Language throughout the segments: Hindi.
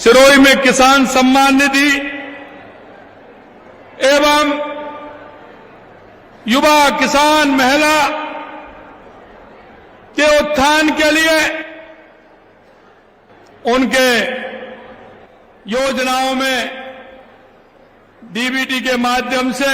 सिरोही में किसान सम्मान निधि एवं युवा किसान महिला के उत्थान के लिए उनके योजनाओं में डीबीटी के माध्यम से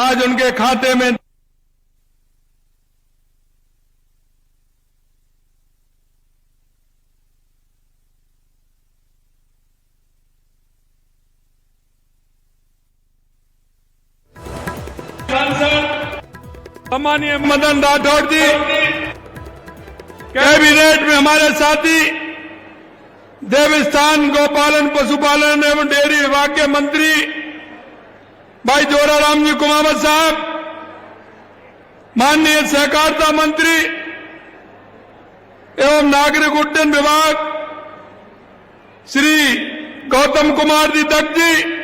आज उनके खाते में सम्मानीय मदन राठौड़ जी, कैबिनेट में हमारे साथी देवस्थान गौपालन पशुपालन एवं डेयरी विभाग के मंत्री भाई जोराराम जी कुमावत साहब, माननीय सहकारिता मंत्री एवं नागरिक उड्डयन विभाग श्री गौतम कुमार जी दत्त जी,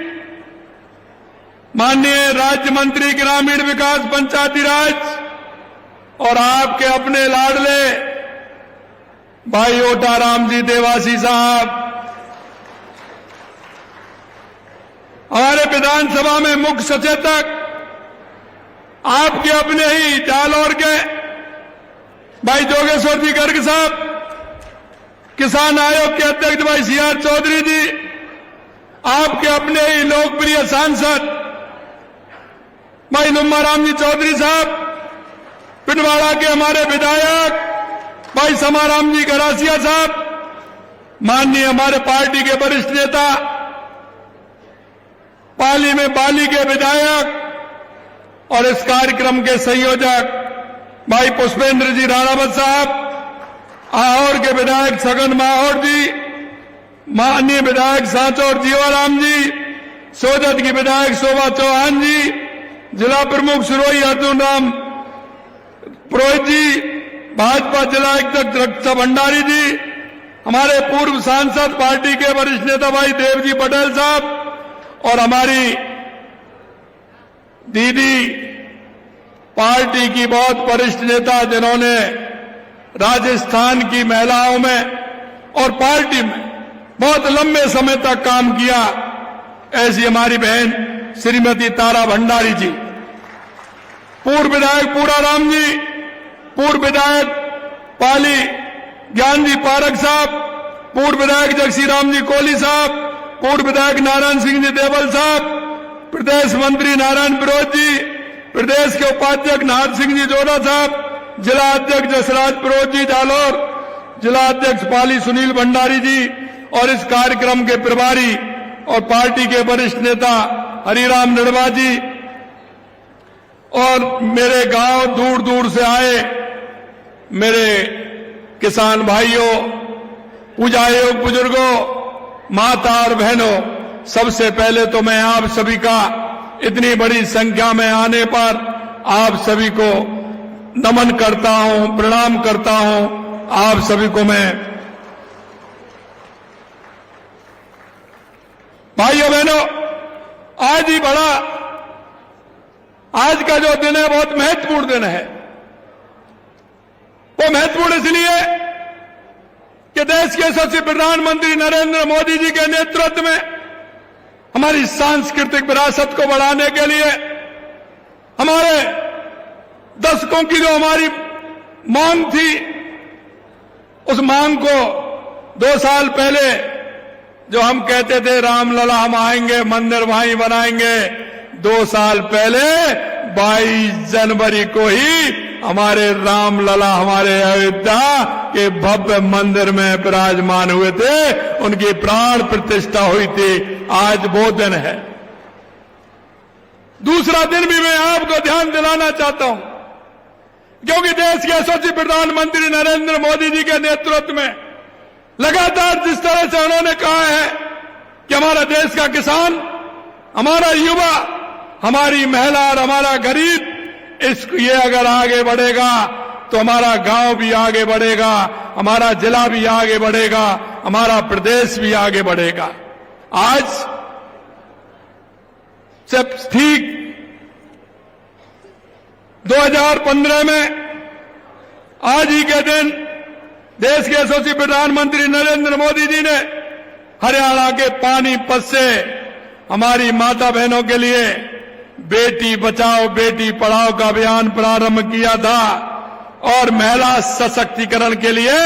माननीय राज्य मंत्री ग्रामीण विकास पंचायती राज और आपके अपने लाडले भाई ओटाराम जी देवासी साहब, हमारे विधानसभा में मुख्य सचेतक आपके अपने ही जालौर के भाई जोगेश्वर जी गर्ग साहब, किसान आयोग के अध्यक्ष भाई सीआर चौधरी जी, आपके अपने ही लोकप्रिय सांसद भाई नुम्माराम जी चौधरी साहब, पिंडवाड़ा के हमारे विधायक भाई समाराम जी गरासिया साहब, माननीय हमारे पार्टी के वरिष्ठ नेता पाली में बाली के विधायक और इस कार्यक्रम के संयोजक भाई पुष्पेंद्र जी राणावत साहब, आहोर के विधायक छगन माहौर जी, माननीय विधायक सांचौर जीवाराम जी, सोजत की विधायक शोभा चौहान जी, जिला प्रमुख सिरोही अर्जुन राम पुरोहित जी, भाजपा जिला अध्यक्ष रक्षा भंडारी जी, हमारे पूर्व सांसद पार्टी के वरिष्ठ नेता भाई देवजी पटेल साहब और हमारी दीदी पार्टी की बहुत वरिष्ठ नेता जिन्होंने राजस्थान की महिलाओं में और पार्टी में बहुत लंबे समय तक काम किया, ऐसी हमारी बहन श्रीमती तारा भंडारी जी, पूर्व विधायक पूराराम जी, पूर्व विधायक पाली ज्ञान जी पारक साहब, पूर्व विधायक जगसीराम जी कोहली साहब, पूर्व विधायक नारायण सिंह जी देवल साहब, प्रदेश मंत्री नारायण विरोध जी, प्रदेश के उपाध्यक्ष नाहर सिंह जी जोरा साहब, जिला अध्यक्ष जसराज विरोध जी जालौर, जिला अध्यक्ष पाली सुनील भंडारी जी और इस कार्यक्रम के प्रभारी और पार्टी के वरिष्ठ नेता हरिराम निड़वा जी और मेरे गांव दूर दूर से आए मेरे किसान भाइयों, पूजायोग बुजुर्गों, माता और बहनों, सबसे पहले तो मैं आप सभी का इतनी बड़ी संख्या में आने पर आप सभी को नमन करता हूं, प्रणाम करता हूं। आप सभी को मैं भाइयों बहनों, आज का जो दिन है बहुत महत्वपूर्ण दिन है। वो महत्वपूर्ण इसलिए कि देश के यशस्वी प्रधानमंत्री नरेंद्र मोदी जी के नेतृत्व में हमारी सांस्कृतिक विरासत को बढ़ाने के लिए हमारे दशकों की जो हमारी मांग थी, उस मांग को 2 साल पहले जो हम कहते थे रामलला हम आएंगे, मंदिर वहीं बनाएंगे, 2 साल पहले 22 जनवरी को ही हमारे रामलला हमारे अयोध्या के भव्य मंदिर में विराजमान हुए थे, उनकी प्राण प्रतिष्ठा हुई थी। आज वो दिन है। दूसरा दिन भी मैं आपको ध्यान दिलाना चाहता हूं, क्योंकि देश के यशस्वी प्रधानमंत्री नरेंद्र मोदी जी के नेतृत्व में लगातार जिस तरह से उन्होंने कहा है कि हमारा देश का किसान, हमारा युवा, हमारी महिला और हमारा गरीब, ये अगर आगे बढ़ेगा तो हमारा गांव भी आगे बढ़ेगा, हमारा जिला भी आगे बढ़ेगा, हमारा प्रदेश भी आगे बढ़ेगा। आज जब ठीक 2015 में आज ही के दिन देश के यशस्वी प्रधानमंत्री नरेंद्र मोदी जी ने हरियाणा के पानीपत से हमारी माता बहनों के लिए बेटी बचाओ बेटी पढ़ाओ का अभियान प्रारंभ किया था और महिला सशक्तिकरण के लिए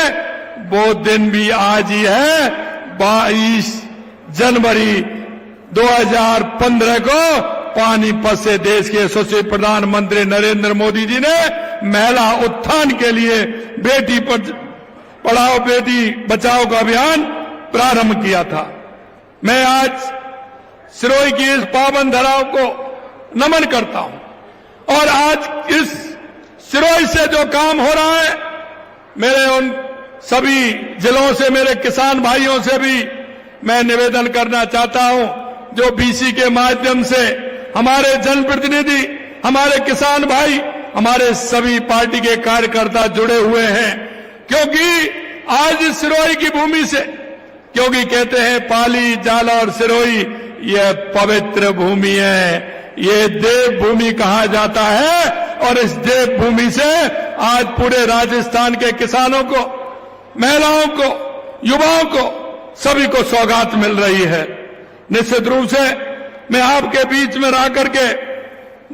वो दिन भी आज ही है। 22 जनवरी 2015 को पानीपत से देश के यशस्वी प्रधानमंत्री नरेंद्र मोदी जी ने महिला उत्थान के लिए बेटी पढ़ाओ बेटी बचाओ का अभियान प्रारंभ किया था। मैं आज सिरोही की इस पावन धराओं को नमन करता हूं और आज इस सिरोही से जो काम हो रहा है, मेरे उन सभी जिलों से मेरे किसान भाइयों से भी मैं निवेदन करना चाहता हूं, जो बीसी के माध्यम से हमारे जनप्रतिनिधि, हमारे किसान भाई, हमारे सभी पार्टी के कार्यकर्ता जुड़े हुए हैं, क्योंकि आज इस सिरोही की भूमि से, क्योंकि कहते हैं पाली जालौर सिरोही यह पवित्र भूमि है, ये देव भूमि कहा जाता है और इस देव भूमि से आज पूरे राजस्थान के किसानों को, महिलाओं को, युवाओं को, सभी को सौगात मिल रही है। निश्चित रूप से मैं आपके बीच में रह करके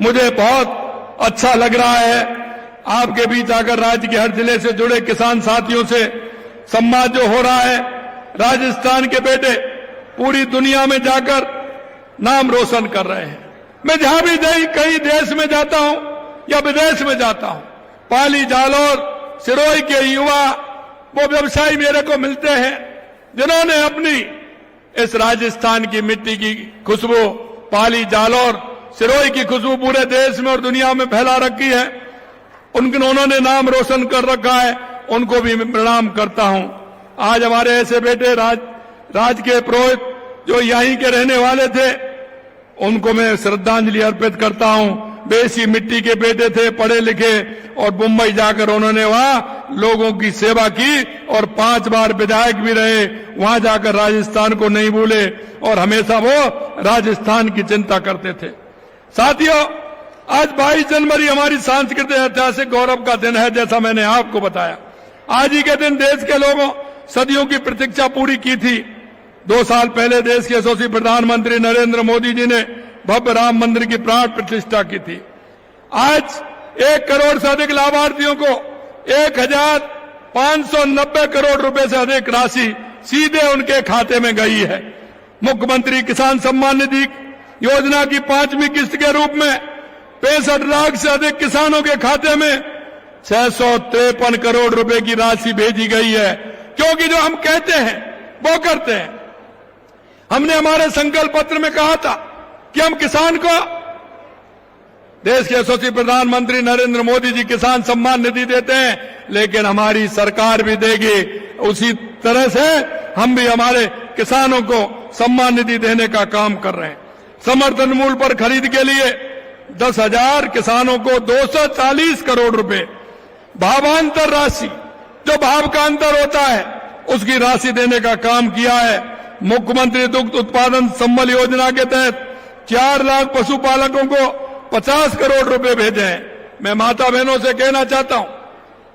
मुझे बहुत अच्छा लग रहा है। आपके बीच आकर राज्य के हर जिले से जुड़े किसान साथियों से संवाद जो हो रहा है, राजस्थान के बेटे पूरी दुनिया में जाकर नाम रोशन कर रहे हैं। मैं जहां भी कहीं देश में जाता हूं या विदेश में जाता हूं, पाली जालौर सिरोही के युवा, वो व्यवसायी मेरे को मिलते हैं जिन्होंने अपनी इस राजस्थान की मिट्टी की खुशबू, पाली जालौर सिरोही की खुशबू पूरे देश में और दुनिया में फैला रखी है। उन्होंने नाम रोशन कर रखा है, उनको भी प्रणाम करता हूं। आज हमारे ऐसे बेटे राज के पुरोहित जो यहीं के रहने वाले थे, उनको मैं श्रद्धांजलि अर्पित करता हूं। बेसी मिट्टी के बेटे थे, पढ़े लिखे, और मुंबई जाकर उन्होंने वहां लोगों की सेवा की और 5 बार विधायक भी रहे। वहां जाकर राजस्थान को नहीं भूले और हमेशा वो राजस्थान की चिंता करते थे। साथियों, आज 22 जनवरी हमारी सांस्कृतिक ऐतिहासिक गौरव का दिन है। जैसा मैंने आपको बताया, आज ही के दिन देश के लोगों सदियों की प्रतीक्षा पूरी की थी। 2 साल पहले देश के यशस्वी प्रधानमंत्री नरेंद्र मोदी जी ने भव्य राम मंदिर की प्राण प्रतिष्ठा की थी। आज 1 करोड़ से अधिक लाभार्थियों को 1590 करोड़ रुपए से अधिक राशि सीधे उनके खाते में गई है। मुख्यमंत्री किसान सम्मान निधि योजना की 5वीं किस्त के रूप में 65 लाख से अधिक किसानों के खाते में 653 करोड़ रुपए की राशि भेजी गई है। क्योंकि जो हम कहते हैं वो करते हैं। हमने हमारे संकल्प पत्र में कहा था कि हम किसान को, देश के यशस्वी प्रधानमंत्री नरेंद्र मोदी जी किसान सम्मान निधि देते हैं, लेकिन हमारी सरकार भी देगी। उसी तरह से हम भी हमारे किसानों को सम्मान निधि देने का काम कर रहे हैं। समर्थन मूल्य पर खरीद के लिए 10,000 किसानों को 240 करोड़ रुपए भावांतर राशि, जो भाव का अंतर होता है, उसकी राशि देने का काम किया है। मुख्यमंत्री दुग्ध उत्पादन संबल योजना के तहत 4 लाख पशुपालकों को 50 करोड़ रुपए भेजे हैं। मैं माता बहनों से कहना चाहता हूं,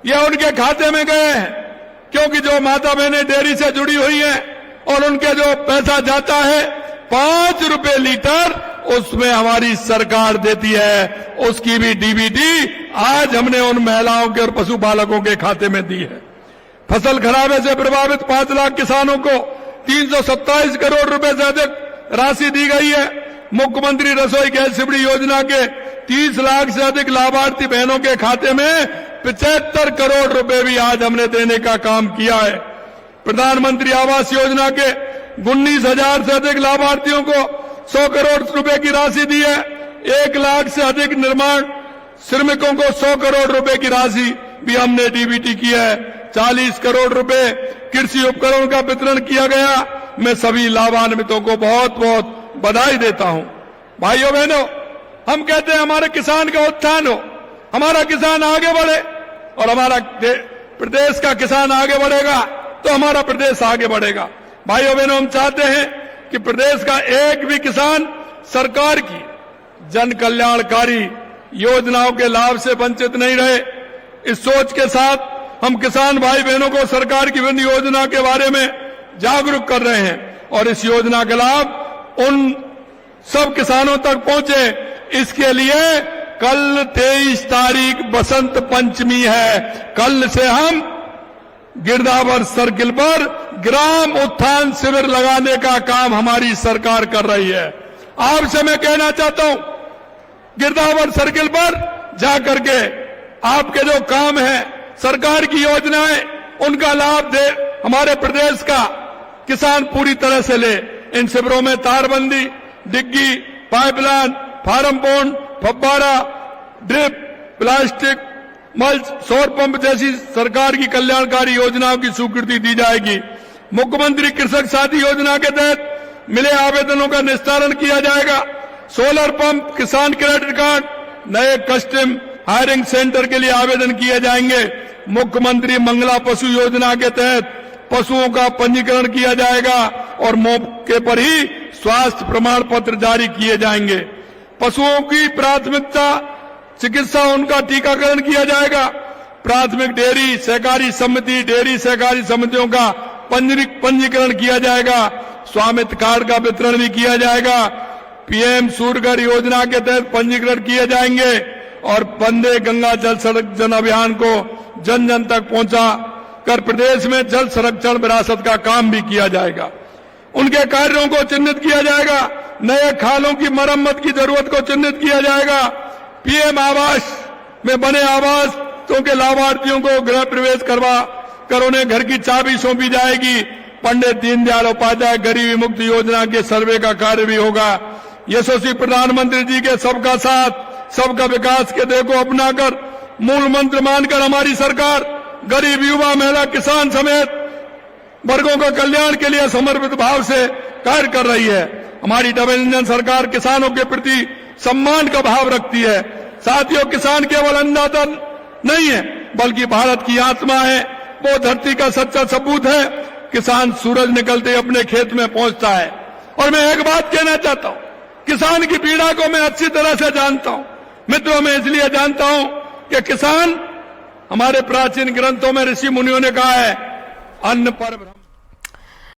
यह उनके खाते में गए हैं, क्योंकि जो माता बहनें डेयरी से जुड़ी हुई हैं और उनके जो पैसा जाता है 5 रुपए लीटर, उसमें हमारी सरकार देती है। उसकी भी डीबीटी आज हमने उन महिलाओं के और पशुपालकों के खाते में दी है। फसल खराबे से प्रभावित 5 लाख किसानों को 327 करोड़ रुपए से अधिक राशि दी गई है। मुख्यमंत्री रसोई गैस सब्सिडी योजना के 30 लाख से अधिक लाभार्थी बहनों के खाते में 75 करोड़ रुपए भी आज हमने देने का काम किया है। प्रधानमंत्री आवास योजना के 19,000 से अधिक लाभार्थियों को 100 करोड़ रुपए की राशि दी है। 1 लाख से अधिक निर्माण श्रमिकों को 100 करोड़ रुपए की राशि भी हमने डीबीटी की है। 40 करोड़ रुपए कृषि उपकरणों का वितरण किया गया। मैं सभी लाभान्वितों को बहुत बहुत बधाई देता हूं। भाइयों बहनों, हम कहते हैं हमारे किसान का उत्थान हो, हमारा किसान आगे बढ़े, और हमारा प्रदेश का किसान आगे बढ़ेगा तो हमारा प्रदेश आगे बढ़ेगा। भाइयों बहनों, हम चाहते हैं कि प्रदेश का एक भी किसान सरकार की जन कल्याणकारी योजनाओं के लाभ से वंचित नहीं रहे। इस सोच के साथ हम किसान भाई बहनों को सरकार की विभिन्न योजना के बारे में जागरूक कर रहे हैं। और इस योजना का लाभ उन सब किसानों तक पहुंचे, इसके लिए कल 23 तारीख बसंत पंचमी है। कल से हम गिरदावर सर्किल पर ग्राम उत्थान शिविर लगाने का काम हमारी सरकार कर रही है। आपसे मैं कहना चाहता हूं, गिरदावर सर्किल पर जाकर के आपके जो काम है, सरकार की योजनाएं, उनका लाभ दे, हमारे प्रदेश का किसान पूरी तरह से ले। इन शिविरों में तारबंदी, डिग्गी, पाइपलाइन, फार्म पॉन्ड, फब्बारा, ड्रिप, प्लास्टिक, मल्च, सौर पंप जैसी सरकार की कल्याणकारी योजनाओं की स्वीकृति दी जाएगी। मुख्यमंत्री कृषक साथी योजना के तहत मिले आवेदनों का निस्तारण किया जाएगा। सोलर पंप, किसान क्रेडिट कार्ड, नए कस्टम हायरिंग सेंटर के लिए आवेदन किए जाएंगे। मुख्यमंत्री मंगला पशु योजना के तहत पशुओं का पंजीकरण किया जाएगा और मौके पर ही स्वास्थ्य प्रमाण पत्र जारी किए जाएंगे। पशुओं की प्राथमिकता चिकित्सा, उनका टीकाकरण किया जाएगा। प्राथमिक डेयरी सहकारी समिति, डेयरी सहकारी समितियों का पंजीकरण किया जाएगा। स्वामित्व कार्ड का वितरण भी किया जाएगा। पीएम सूर्यघर योजना के तहत पंजीकरण किए जाएंगे और वंदे गंगा जल सड़क जन अभियान को जन जन तक पहुंचा कर प्रदेश में जल संरक्षण विरासत का काम भी किया जाएगा। उनके कार्यों को चिन्हित किया जाएगा। नए खालों की मरम्मत की जरूरत को चिन्हित किया जाएगा। पीएम आवास में बने आवासों के लाभार्थियों को गृह प्रवेश करवा कर उन्हें घर की चाबी सौंपी जाएगी। पंडित दीनदयाल उपाध्याय गरीबी मुक्त योजना के सर्वे का कार्य भी होगा। यशस्वी प्रधानमंत्री जी के सबका साथ सबका विकास के देह को अपनाकर मूल मंत्र मानकर हमारी सरकार गरीब, युवा, महिला, किसान समेत वर्गों का कल्याण के लिए समर्पित भाव से कार्य कर रही है। हमारी डबल इंजन सरकार किसानों के प्रति सम्मान का भाव रखती है। साथियों, किसान केवल अन्नदाता नहीं है बल्कि भारत की आत्मा है। वो धरती का सच्चा सबूत है। किसान सूरज निकलते अपने खेत में पहुंचता है। और मैं एक बात कहना चाहता हूं, किसान की पीड़ा को मैं अच्छी तरह से जानता हूं। मित्रों, मैं इसलिए जानता हूं कि किसान, हमारे प्राचीन ग्रंथों में ऋषि मुनियों ने कहा है, अन्न पर ब्रह्म